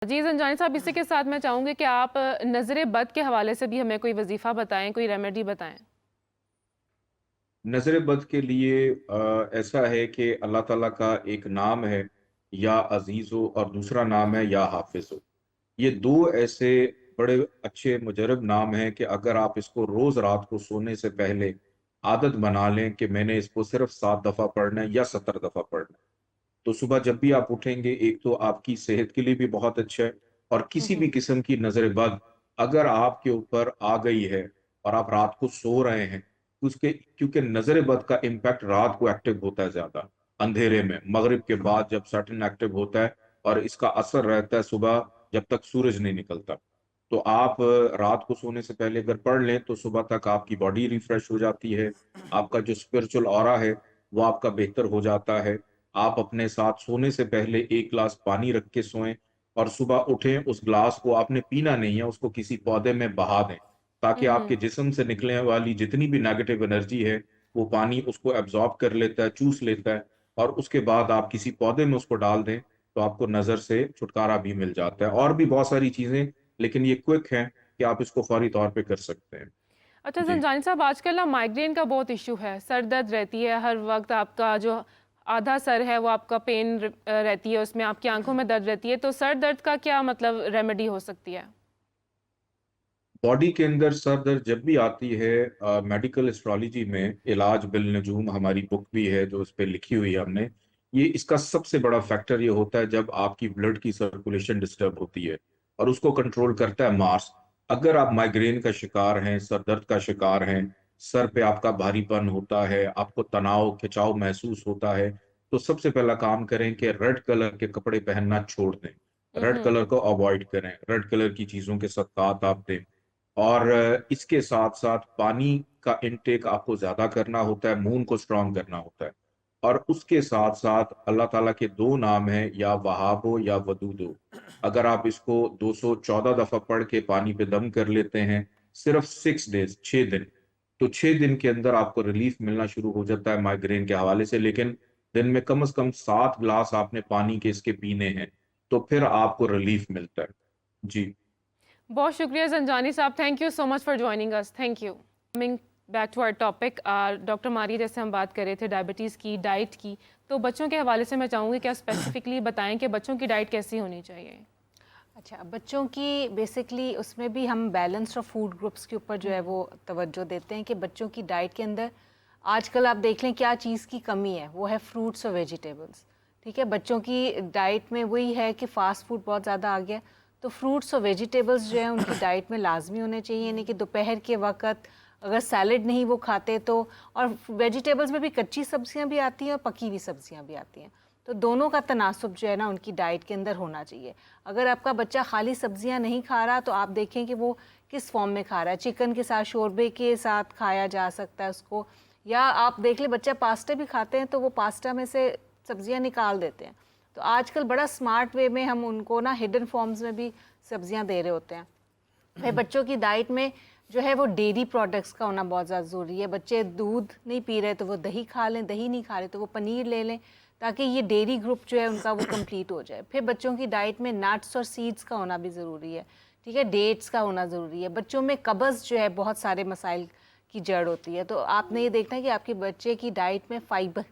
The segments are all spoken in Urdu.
جی زنجانی صاحب، اسی کے ساتھ میں چاہوں گی کہ آپ نظر بد کے حوالے سے بھی ہمیں کوئی وظیفہ بتائیں، کوئی ریمیڈی بتائیں۔ نظر بد کے لیے ایسا ہے کہ اللہ تعالیٰ کا ایک نام ہے یا عزیز ہو اور دوسرا نام ہے یا حافظ ہو۔ یہ دو ایسے بڑے اچھے مجرب نام ہیں کہ اگر آپ اس کو روز رات کو سونے سے پہلے عادت بنا لیں کہ میں نے اس کو صرف 7 دفعہ پڑھنا ہے یا 70 دفعہ پڑھنا ہے، تو صبح جب بھی آپ اٹھیں گے، ایک تو آپ کی صحت کے لیے بھی بہت اچھا ہے، اور کسی بھی قسم کی نظر بد اگر آپ کے اوپر آ گئی ہے اور آپ رات کو سو رہے ہیں، کیونکہ نظر بد کا امپیکٹ رات کو ایکٹیو ہوتا ہے زیادہ، اندھیرے میں مغرب کے بعد جب سٹن ایکٹیو ہوتا ہے، اور اس کا اثر رہتا ہے صبح جب تک سورج نہیں نکلتا۔ تو آپ رات کو سونے سے پہلے اگر پڑھ لیں تو صبح تک آپ کی باڈی ریفریش ہو جاتی ہے، آپ کا جو اسپرچل آرا ہے وہ آپ کا بہتر ہو جاتا ہے۔ آپ اپنے ساتھ سونے سے پہلے ایک گلاس پانی رکھ کے سوئیں، اور صبح اٹھیں اس گلاس کو آپ نے پینا نہیں ہے، اس کو کسی پودے میں بہا دیں، تاکہ آپ کے جسم سے نکلنے والی جتنی بھی نیگیٹو انرجی ہے وہ پانی اس کو ایبزارب کر لیتا ہے، چوس لیتا ہے، اور اس کے بعد آپ کسی پودے میں اس کو ڈال دیں تو آپ کو نظر سے چھٹکارا بھی مل جاتا ہے۔ اور بھی بہت ساری چیزیں، لیکن یہ کوئک ہے کہ آپ اس کو فوری طور پہ کر سکتے ہیں۔ اچھا جی زنجانی صاحب، آج کل نا مائگرین کا بہت ایشو ہے، سر درد رہتی ہے ہر وقت، آپ کا جو آدھا سر ہے وہ آپ کا پین رہتی ہے، اس میں آپ کی آنکھوں میں درد رہتی ہے، تو سر درد کا کیا مطلب ریمیڈی ہو سکتی ہے؟ باڈی کے اندر سر درد جب بھی آتی ہے، میڈیکل اسٹرالوجی میں علاج بالنجوم ہماری بک بھی ہے جو اس پہ لکھی ہوئی ہے ہم نے، یہ اس کا سب سے بڑا فیکٹر یہ ہوتا ہے جب آپ کی بلڈ کی سرکولیشن ڈسٹرب ہوتی ہے، اور اس کو کنٹرول کرتا ہے مارس۔ اگر آپ مائگرین کا شکار ہیں، سر درد کا شکار ہیں، سر پہ آپ کا بھاری پن ہوتا ہے، آپ کو تناؤ کھچاؤ محسوس ہوتا ہے، تو سب سے پہلا کام کریں کہ ریڈ کلر کے کپڑے پہننا چھوڑ دیں، ریڈ کلر کو اوائڈ کریں، ریڈ کلر کی چیزوں کے صدقات آپ دیں۔ اور اس کے ساتھ ساتھ پانی کا انٹیک آپ کو زیادہ کرنا ہوتا ہے، مون کو سٹرونگ کرنا ہوتا ہے، اور اس کے ساتھ ساتھ اللہ تعالیٰ کے دو نام ہیں، یا وہاب ہو یا ودود ہو۔ اگر آپ اس کو 214 دفعہ پڑھ کے پانی پہ دم کر لیتے ہیں، صرف 6 ڈیز، 6 دن، تو 6 دن کے اندر آپ کو ریلیف ملنا شروع ہو جاتا ہے مائگرین کے حوالے سے۔ لیکن دن میں کم از کم 7 گلاس آپ نے پانی کے اس کے پینے ہیں، تو پھر آپ کو ریلیف ملتا ہے۔ جی بہت شکریہ زنجانی صاحب، thank you so much for joining us, thank you. Coming back to our topic, doctor ماری، جیسے ہم بات کر رہے تھے ڈائبٹیز کی، ڈائٹ کی، تو بچوں کے حوالے سے میں چاہوں گی کہ آپ اسپیسیفکلی بتائیں کہ بچوں کی ڈائٹ کیسی ہونی چاہیے؟ اچھا، بچوں کی بیسکلی اس میں بھی ہم بیلنس اور فوڈ گروپس کے اوپر جو ہے وہ توجہ دیتے ہیں کہ بچوں کی ڈائٹ کے اندر آج کل آپ دیکھ لیں کیا چیز کی کمی ہے، وہ ہے فروٹس اور ویجیٹیبلس۔ ٹھیک ہے، بچوں کی ڈائٹ میں وہی ہے کہ فاسٹ فوڈ بہت زیادہ آ گیا، تو فروٹس اور ویجیٹیبلس جو ہیں ان کی ڈائٹ میں لازمی ہونے چاہیے، یعنی کہ دوپہر کے وقت اگر سیلڈ نہیں وہ کھاتے تو، اور ویجیٹیبلس میں بھی کچی سبزیاں بھی آتی ہیں اور پکی ہوئی سبزیاں بھی آتی ہیں، تو دونوں کا تناسب جو ہے نا ان کی ڈائٹ کے اندر ہونا چاہیے۔ اگر آپ کا بچہ خالی سبزیاں نہیں کھا رہا تو آپ دیکھیں کہ وہ کس فارم میں کھا رہا ہے، چکن کے ساتھ، شوربے کے ساتھ کھایا جا سکتا ہے اس کو، یا آپ دیکھ لیں بچہ پاستا بھی کھاتے ہیں تو وہ پاستا میں سے سبزیاں نکال دیتے ہیں، تو آج کل بڑا سمارٹ وے میں ہم ان کو نا ہڈن فارمز میں بھی سبزیاں دے رہے ہوتے ہیں۔ پھر بچوں کی ڈائٹ میں جو ہے وہ ڈیری پروڈکٹس کا ہونا بہت زیادہ ضروری ہے، بچے دودھ نہیں پی رہے تو وہ دہی کھا لیں، دہی نہیں کھا رہے تو وہ پنیر لے لیں، تاکہ یہ ڈیری گروپ جو ہے ان کا وہ کمپلیٹ ہو جائے۔ پھر بچوں کی ڈائٹ میں نٹس اور سیڈز کا ہونا بھی ضروری ہے، ٹھیک ہے، ڈیٹس کا ہونا ضروری ہے۔ بچوں میں قبض جو ہے بہت سارے مسائل کی جڑ ہوتی ہے، تو آپ نے یہ دیکھنا ہے کہ آپ کے بچے کی ڈائٹ میں فائبر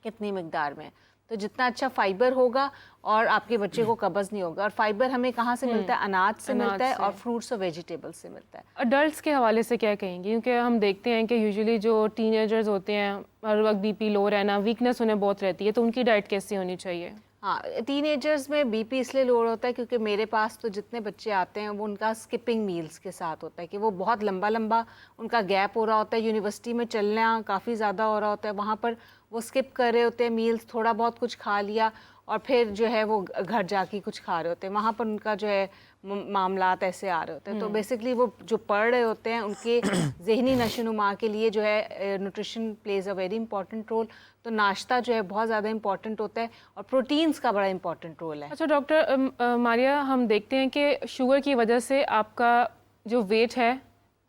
کتنی مقدار میں ہے، تو جتنا اچھا فائبر ہوگا اور آپ کے بچے کو قبض نہیں ہوگا۔ اور فائبر ہمیں کہاں سے ملتا ہے؟ اناج سے اناج ملتا ہے سے۔ اور فروٹس اور ویجیٹیبل سے ملتا ہے۔ اڈلٹس کے حوالے سے کیا کہیں گے؟ کیونکہ ہم دیکھتے ہیں کہ یوزلی جو ٹین ایجرز ہوتے ہیں ہر وقت بی پی لو رہنا، ویکنس انہیں بہت رہتی ہے، تو ان کی ڈائٹ کیسی ہونی چاہیے؟ ہاں، ٹین ایجرز میں بی پی اس لیے لوڑ ہوتا ہے کیونکہ میرے پاس تو جتنے بچے آتے ہیں وہ ان کا سکپنگ میلز کے ساتھ ہوتا ہے کہ وہ بہت لمبا لمبا ان کا گیپ ہو رہا ہوتا ہے، یونیورسٹی میں چلنا کافی زیادہ ہو رہا ہوتا ہے، وہاں پر وہ سکپ کر رہے ہوتے ہیں میلز، تھوڑا بہت کچھ کھا لیا اور پھر جو ہے وہ گھر جا کے کچھ کھا رہے ہوتے ہیں، وہاں پر ان کا جو ہے معاملات ایسے آ رہے ہوتے ہیں۔ تو بیسکلی وہ جو پڑھ رہے ہوتے ہیں ان کے ذہنی نشو و نما کے لیے جو ہے nutrition plays a very important role, تو ناشتہ جو ہے بہت زیادہ امپورٹنٹ ہوتا ہے اور پروٹینز کا بڑا امپورٹنٹ رول ہے۔ اچھا ڈاکٹر ماریہ، ہم دیکھتے ہیں کہ شوگر کی وجہ سے آپ کا جو ویٹ ہے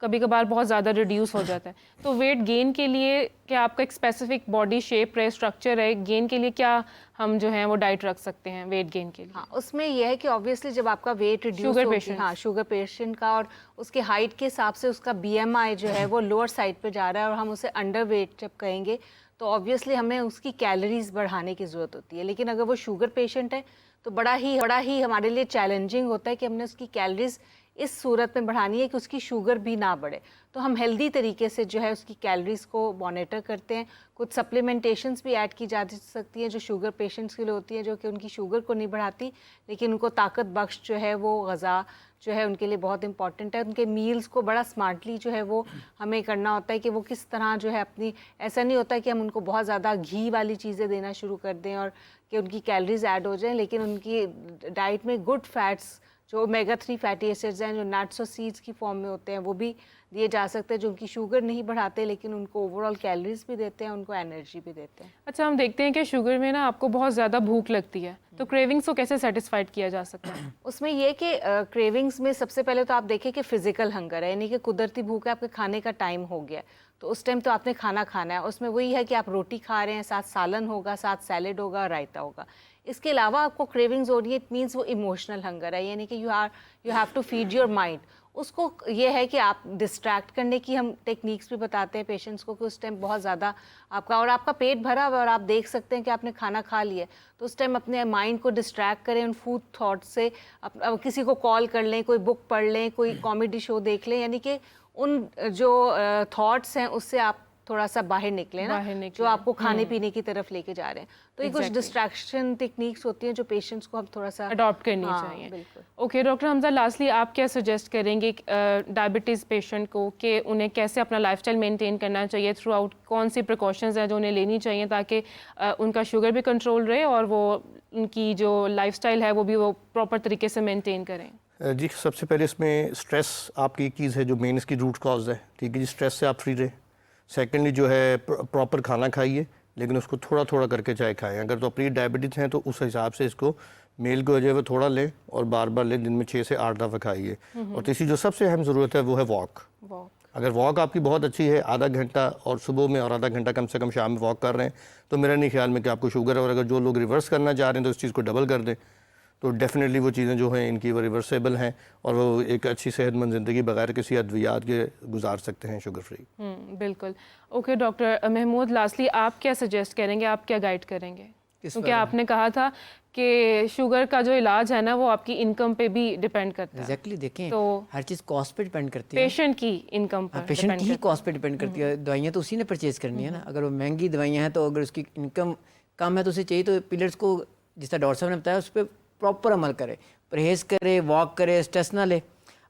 کبھی کبھار بہت زیادہ ریڈیوس ہو جاتا ہے. تو ویٹ گین کے لیے کیا آپ کا ایک اسپیسیفک باڈی شیپ ہے, اسٹرکچر ہے, گین کے لیے کیا ہم جو ہیں وہ ڈائٹ رکھ سکتے ہیں ویٹ گین کے لیے؟ ہاں اس میں یہ ہے کہ آبویسلی جب آپ کا ویٹ ریڈیوس Sugar ہوگی, patient. ہاں شوگر پیشنٹ کا, اور اس کے ہائٹ کے حساب سے اس کا بی ایم آئی جو ہے وہ لوور سائڈ پہ جا رہا ہے اور ہم اسے انڈر ویٹ جب کہیں گے تو آبویسلی ہمیں اس کی کیلریز بڑھانے کی ضرورت ہوتی ہے. لیکن اگر وہ شوگر پیشنٹ ہے تو بڑا ہی ہمارے لیے چیلنجنگ ہوتا ہے کہ ہم نے اس کی کیلریز اس صورت میں بڑھانی ہے کہ اس کی شوگر بھی نہ بڑھے. تو ہم ہیلدی طریقے سے جو ہے اس کی کیلریز کو مانیٹر کرتے ہیں. کچھ سپلیمنٹیشنز بھی ایڈ کی جا سکتی ہیں جو شوگر پیشنٹس کے لیے ہوتی ہیں, جو کہ ان کی شوگر کو نہیں بڑھاتی لیکن ان کو طاقت بخش جو ہے وہ غذا جو ہے ان کے لیے بہت امپورٹنٹ ہے. ان کے میلز کو بڑا اسمارٹلی جو ہے وہ ہمیں کرنا ہوتا ہے کہ وہ کس طرح جو ہے اپنی, ایسا نہیں ہوتا کہ ہم ان کو بہت زیادہ گھی والی چیزیں دینا شروع کر دیں اور کہ ان کی کیلریز ایڈ ہو جائیں, لیکن ان کی ڈائٹ میں گڈ فیٹس جو اومیگا 3 فیٹی ایسڈز ہیں جو نٹس اور سیڈس کی فارم میں ہوتے ہیں وہ بھی دیے جا سکتے ہیں, جو ان کی شوگر نہیں بڑھاتے لیکن ان کو اوور آل کیلریز بھی دیتے ہیں, ان کو انرجی بھی دیتے ہیں. اچھا, ہم دیکھتے ہیں کہ شوگر میں نا آپ کو بہت زیادہ بھوک لگتی ہے, تو کریونگس کو کیسے سیٹسفائڈ کیا جا سکتا ہے؟ اس میں یہ کہ کریونگز میں سب سے پہلے تو آپ دیکھیں کہ فزیکل ہنگر ہے, یعنی کہ قدرتی بھوک ہے, آپ کے کھانے کا ٹائم ہو گیا تو اس ٹائم تو آپ نے کھانا کھانا ہے. اس میں وہی ہے کہ آپ روٹی کھا رہے ہیں, ساتھ سالن ہوگا, ساتھ سیلڈ ہوگا, رائتا ہوگا. اس کے علاوہ آپ کو کریونگز ہو رہی ہے, اٹ مینس وہ ایموشنل ہنگر ہے, یعنی کہ you have to feed your mind. اس کو یہ ہے کہ آپ ڈسٹریکٹ کرنے کی ہم ٹیکنیکس بھی بتاتے ہیں پیشنٹس کو کہ اس ٹائم بہت زیادہ آپ کا اور آپ کا پیٹ بھرا ہوا ہے اور آپ دیکھ سکتے ہیں کہ آپ نے کھانا کھا لیا ہے, تو اس ٹائم اپنے مائنڈ کو ڈسٹریکٹ کریں ان فوڈ تھاٹ سے. کسی کو کال کر لیں, کوئی بک پڑھ لیں, کوئی کامیڈی شو دیکھ لیں, یعنی کہ ان جو تھاٹس ہیں اس سے آپ تھوڑا سا باہر نکلیں نا, جو آپ کو کھانے پینے کی طرف لے کے جا رہے ہیں. تو یہ کچھ ڈسٹریکشن ٹیکنیکس ہوتی ہیں جو پیشنٹس کو ہم تھوڑا سا اڈاپٹ کرنی چاہیے. اوکے ڈاکٹر حمزہ, لاسٹلی آپ کیا سجیسٹ کریں گے ڈائبٹیز پیشنٹ کو کہ انہیں کیسے اپنا لائف اسٹائل مینٹین کرنا چاہیے تھرو آؤٹ, کون سی پریکاشنز ہیں جو انہیں لینی چاہیے تاکہ ان کا شوگر بھی کنٹرول رہے اور وہ ان کی جو لائف اسٹائل ہے وہ بھی وہ پراپر طریقے سے مینٹین کریں؟ جی, سب سے پہلے اس میں اسٹریس آپ کی ایک چیز ہے جو مین اس کی روٹ کاز ہے, ٹھیک ہے جی, اسٹریس سے آپ فری رہیں. سیکنڈلی جو ہے پراپر کھانا کھائیے لیکن اس کو تھوڑا تھوڑا کر کے چائے کھائیں. اگر تو اپنی ڈائبٹیز ہیں تو اس حساب سے اس کو میل کو جو ہے وہ تھوڑا لیں اور بار بار لیں, دن میں 6 سے 8 دفعہ کھائیے. اور تیسری جو سب سے اہم ضرورت ہے وہ ہے واک. اگر واک آپ کی بہت اچھی ہے, آدھا گھنٹہ اور صبح میں اور آدھا گھنٹہ کم سے کم شام میں واک کر رہے ہیں, تو میرا نہیں خیال میں کہ آپ کو شوگر ہے. اور اگر جو لوگ ریورس کرنا چاہ رہے ہیں تو اس چیز کو ڈبل کر دیں, تو ڈیفینیٹلی وہ چیزیں جو ہیں ان کی وہ ریورسیبل ہیں اور وہ ایک اچھی صحت مند زندگی بغیر کسی ادویات کے گزار سکتے ہیں شوگر فری. بالکل. اوکے ڈاکٹر محمود, لاسٹلی آپ کیا سجیسٹ کریں گے, آپ کیا گائیڈ کریں گے؟ کیونکہ آپ نے کہا تھا کہ شوگر کا جو علاج ہے نا وہ آپ کی انکم پہ بھی ڈیپینڈ کرتا ہے. ایگزیکٹلی, دیکھیں تو ہر چیز کاسٹ پہ ڈیپینڈ کرتی ہے, پیشنٹ کی انکم پر, پیشنٹ کی ہی کاسٹ پہ ڈیپینڈ کرتی ہے. دوائیاں تو اسی نے پرچیز کرنی ہے نا. اگر وہ مہنگی دوائیاں ہیں تو اگر اس کی انکم کم ہے تو اسے چاہیے تو پیلرز کو جس طرح ڈاکٹر صاحب نے بتایا اس پہ پراپر عمل کرے, پرہیز کرے, واک کرے, اسٹریس نہ لے.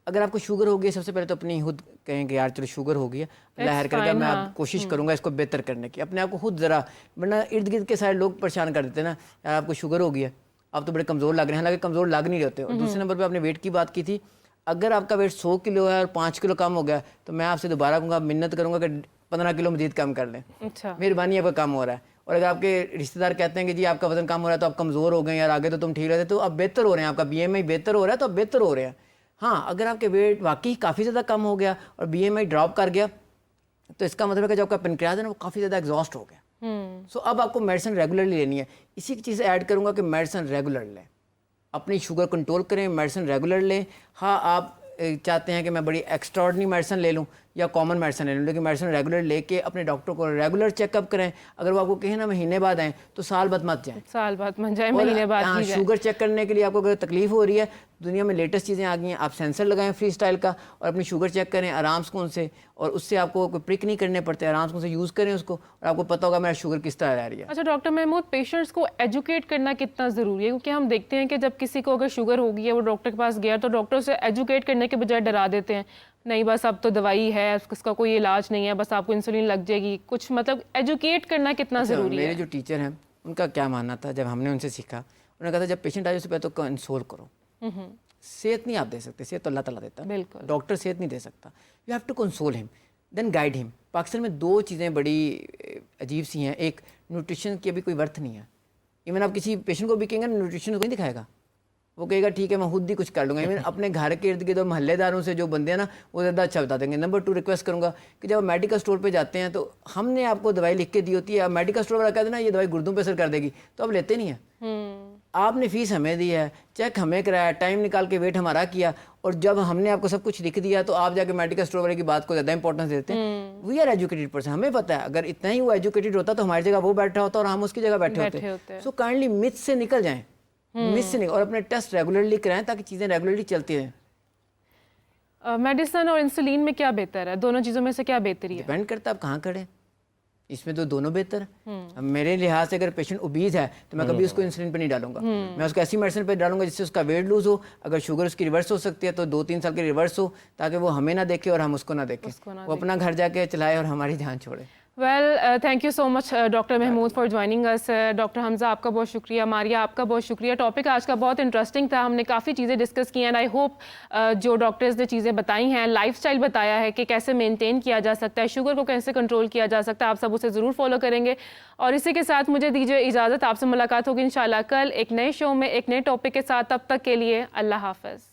اگر آپ کو شوگر ہو گئی, سب سے پہلے تو اپنی خود کہیں کہ یار چلو شوگر ہو گئی ہے, اللہ خیر کرے گا, میں آپ کوشش کروں گا اس کو بہتر کرنے کی, اپنے آپ کو خود ذرا, ورنہ ارد گرد کے سارے لوگ پریشان کر دیتے ہیں نا, یار آپ کو شوگر ہو گئی ہے, آپ تو بڑے کمزور لگ رہے ہیں, حالانکہ کمزور لگ نہیں رہتے. اور دوسرے نمبر پہ آپ نے ویٹ کی بات کی تھی, اگر آپ کا ویٹ 100 کلو ہے اور 5 کلو کم ہو گیا تو میں آپ سے دوبارہ کہوں گا, منت کروں گا کہ 15 کلو مزید کم کر لیں. اچھا, مہربانی آپ کا کم ہو رہا ہے. اور اگر آپ کے رشتہ دار کہتے ہیں کہ جی آپ کا وزن کم ہو رہا ہے تو آپ کمزور ہو گئے ہیں, یار آگے تو تم ٹھیک رہتے, تو آپ بہتر ہو رہے ہیں, آپ کا بی ایم آئی بہتر ہو رہا ہے تو آپ بہتر ہو رہے ہیں. ہاں, اگر آپ کے ویٹ واقعی کافی زیادہ کم ہو گیا اور بی ایم آئی ڈراپ کر گیا تو اس کا مطلب ہے کہ جو آپ کا پنکریاز ہے نا وہ کافی زیادہ ایگزاسٹ ہو گیا. سو اب آپ کو میڈیسن ریگولرلی لینی ہے. اسی کی چیز ایڈ کروں گا کہ میڈیسن ریگولر لیں, اپنی شوگر کنٹرول کریں, میڈیسن ریگولر لیں. ہاں, آپ چاہتے ہیں کہ میں بڑی ایکسٹرا آرڈنری میڈیسن لے لوں یا کامن میڈیسن لے لوں, لیکن میڈیسن ریگولر لے کے اپنے ڈاکٹر کو ریگولر چیک اپ کریں. اگر وہ آپ کو کہیں نا مہینے بعد آئیں تو سال بعد مت جائیں, سال بعد مت جائیں, مہینے بعد کی جائیں. شوگر چیک کرنے کے لیے آپ کو اگر تکلیف ہو رہی ہے, دنیا میں لیٹسٹ چیزیں آ گئی ہیں, آپ سینسر لگائیں فری اسٹائل کا اور اپنی شوگر چیک کریں آرام سکون سے, اور اس سے آپ کو کوئی پرک نہیں کرنے پڑتے, آرام سکون سے یوز کریں اس کو اور آپ کو پتہ ہوگا میرا شوگر کس طرح رہ رہی ہے. اچھا ڈاکٹر محمود, پیشنٹس کو ایجوکیٹ کرنا کتنا ضروری ہے؟ کیونکہ ہم دیکھتے ہیں کہ جب کسی کو اگر شوگر ہوگی ہے وہ ڈاکٹر کے پاس گیا تو ڈاکٹر اسے ایجوکیٹ کرنے کے بجائے ڈرا دیتے ہیں, نہیں بس اب تو دوائی ہے, اس کا کوئی علاج نہیں ہے, بس آپ کو انسولین لگ جائے گی. کچھ مطلب ایجوکیٹ کرنا کتنا ضروری ہے؟ میرے جو ٹیچر ہیں ان کا کیا ماننا تھا, جب ہم نے ان سے سیکھا, انہوں نے کہا تھا جب پیشنٹ آئے اس سے پہلے تو کنسول کرو. صحت نہیں آپ دے سکتے, صحت تو اللہ تعالیٰ دیتا ہے, بالکل, ڈاکٹر صحت نہیں دے سکتا. یو ہیو ٹو کنسول ہم دین گائیڈ ہم. پاکستان میں 2 چیزیں بڑی عجیب سی ہیں, ایک نیوٹریشن کی ابھی کوئی ورتھ نہیں ہے. ایون آپ کسی پیشنٹ کو بھی کہیں گے نیوٹریشن کو نہیں دکھائے گا, وہ کہے گا ٹھیک ہے میں خود ہی کچھ کر لوں گا. اپنے گھر کے ارد گرد اور محلے داروں سے جو بندے ہیں نا وہ زیادہ اچھا بتا دیں گے. نمبر 2 ریکویسٹ کروں گا کہ جب آپ میڈیکل اسٹور پہ جاتے ہیں تو ہم نے آپ کو دوائی لکھ کے دی ہوتی ہے, آپ میڈیکل اسٹور والا کہہ دینا یہ دوائی گردوں پہ اثر کر دے گی, تو آپ لیتے نہیں ہیں. آپ نے فیس ہمیں دی ہے, چیک ہمیں کرایا, ٹائم نکال کے ویٹ ہمارا کیا, اور جب ہم نے آپ کو سب کچھ لکھ دیا تو آپ جا کے میڈیکل اسٹور والے کی بات کو زیادہ امپورٹنس دیتے ہیں. وی آر ایجوکیٹڈ پرسن, ہمیں پتہ ہے اگر اتنا ہی وہ ایجوکیٹڈ ہوتا تو ہماری جگہ وہ بیٹھا ہوتا اور ہم اس کی جگہ بیٹھے ہوتے. سو کائنڈلی متھ سے نکل جائیں, متھ سے نکل, اور اپنے ٹیسٹ ریگولرلی کرائیں تاکہ چیزیں ریگولرلی چلتی رہیں. میڈیسن اور انسولین میں کیا بہتر ہے؟ دونوں چیزوں میں سے کیا بہتری ہے؟ ڈپینڈ کرتا ہے آپ کہاں کھڑے. اس میں تو دونوں بہتر ہیں. میرے لحاظ سے اگر پیشنٹ اوبیز ہے تو میں کبھی اس کو انسولین پہ نہیں ڈالوں گا, میں اس کو ایسی میڈیسن پہ ڈالوں گا جس سے اس کا ویٹ لوز ہو. اگر شوگر اس کی ریورس ہو سکتی ہے تو 2-3 سال کی ریورس ہو, تاکہ وہ ہمیں نہ دیکھے اور ہم اس کو نہ دیکھیں, وہ اپنا گھر جا کے چلائے اور ہماری جان چھوڑے. Well thank you so much doctor Mahmood for joining us. Doctor Hamza آپ کا بہت شکریہ, ماریا آپ کا بہت شکریہ. ٹاپک آج کا بہت انٹرسٹنگ تھا, ہم نے کافی چیزیں ڈسکس کی ہیں, اینڈ آئی ہوپ جو ڈاکٹرز نے چیزیں بتائی ہیں, لائف اسٹائل بتایا ہے کہ کیسے مینٹین کیا جا سکتا ہے, شوگر کو کیسے کنٹرول کیا جا سکتا ہے, آپ سب اسے ضرور فالو کریں گے. اور اسی کے ساتھ مجھے دیجیے اجازت, آپ سے ملاقات ہوگی انشاءاللہ کل ایک نئے شو میں ایک نئے ٹاپک کے ساتھ. تب تک کے لیے اللہ حافظ.